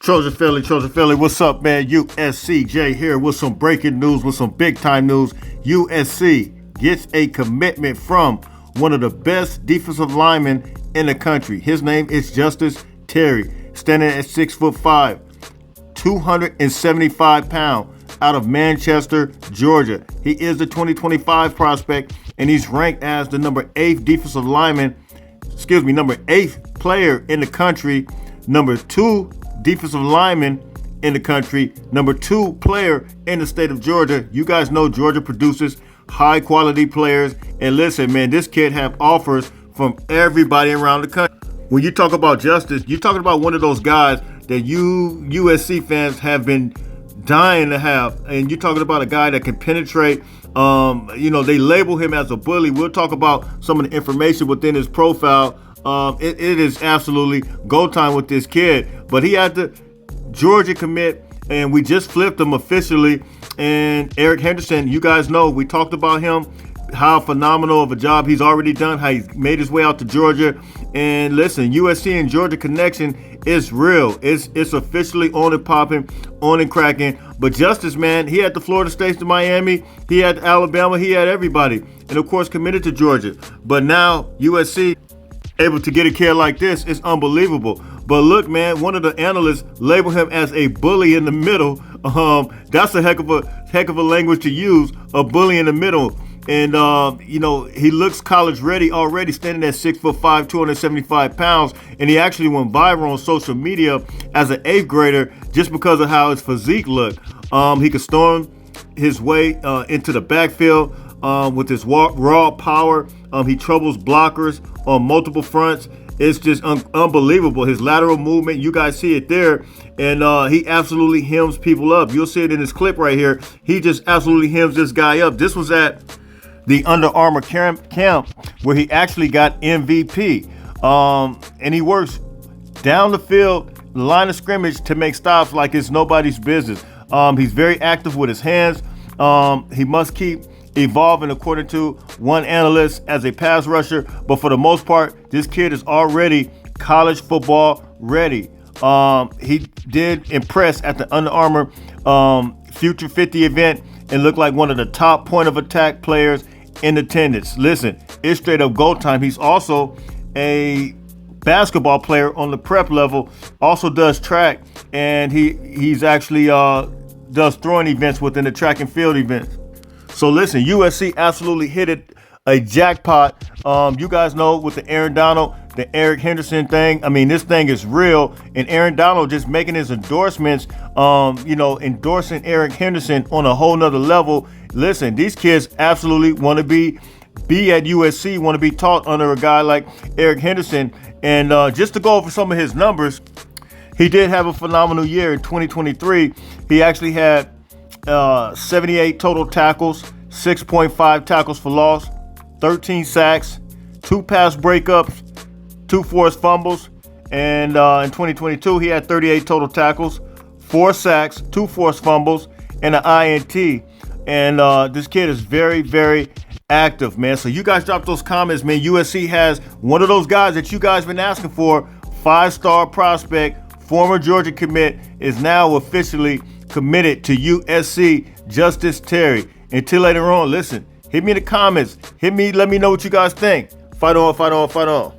Trojan Philly, what's up, man? USCJ here with some breaking news, with some big time news. USC gets a commitment from one of the best defensive linemen in the country. His name is Justus Terry, standing at 6'5", 275 pounds, out of Manchester, Georgia. He is the 2025 prospect, and he's ranked as the number 8th player in the country, number 2 defensive lineman in the country, number 2 player in the state of Georgia. You guys know Georgia produces high quality players. And listen, man, this kid have offers from everybody around the country. When you talk about Justus, you're talking about one of those guys that you USC fans have been dying to have. And you're talking about a guy that can penetrate. They label him as a bully. We'll talk about some of the information within his profile. It is absolutely go time with this kid. But he had to Georgia commit, and we just flipped him officially. And Eric Henderson, you guys know, we talked about him, how phenomenal of a job he's already done, how he's made his way out to Georgia. And listen, USC and Georgia connection is real. It's officially on and popping, on and cracking. But Justus, man, he had the Florida State to Miami, he had Alabama, he had everybody, and of course committed to Georgia. But now USC able to get a kid like this is unbelievable. But look, man, one of the analysts labeled him as a bully in the middle. That's a heck of a language to use, a bully in the middle. And he looks college ready already, standing at 6'5", 275 pounds. And he actually went viral on social media as an 8th grader just because of how his physique looked. He could storm his way into the backfield with his raw power. He troubles blockers on multiple fronts. It's just unbelievable. His lateral movement, you guys see it there. And he absolutely hems people up. You'll see it in this clip right here. He just absolutely hems this guy up. This was at the Under Armour camp where he actually got MVP. And he works down the field, line of scrimmage, to make stops like it's nobody's business. He's very active with his hands. He must keep evolving, according to one analyst, as a pass rusher. But for the most part, this kid is already college football ready. He did impress at the Under Armour Future 50 event and looked like one of the top point of attack players in attendance. Listen, it's straight up go time. He's also a basketball player on the prep level, also does track, and he's actually does throwing events within the track and field events. So listen, USC absolutely hit it a jackpot. You guys know with the Aaron Donald, the Eric Henderson thing. I mean, this thing is real. And Aaron Donald just making his endorsements, endorsing Eric Henderson on a whole nother level. Listen, these kids absolutely want to be at USC, want to be taught under a guy like Eric Henderson. And just to go over some of his numbers, he did have a phenomenal year in 2023. He actually had 78 total tackles, 6.5 tackles for loss, 13 sacks, 2 pass breakups, 2 forced fumbles. And in 2022, he had 38 total tackles, 4 sacks, 2 forced fumbles, and an INT. And this kid is very, very active, man. So you guys drop those comments, man. USC has one of those guys that you guys been asking for, 5-star prospect, former Georgia commit, is now officially committed to USC, Justus Terry. Until later on, listen, hit me in the comments. Let me know what you guys think. Fight on, fight on, fight on.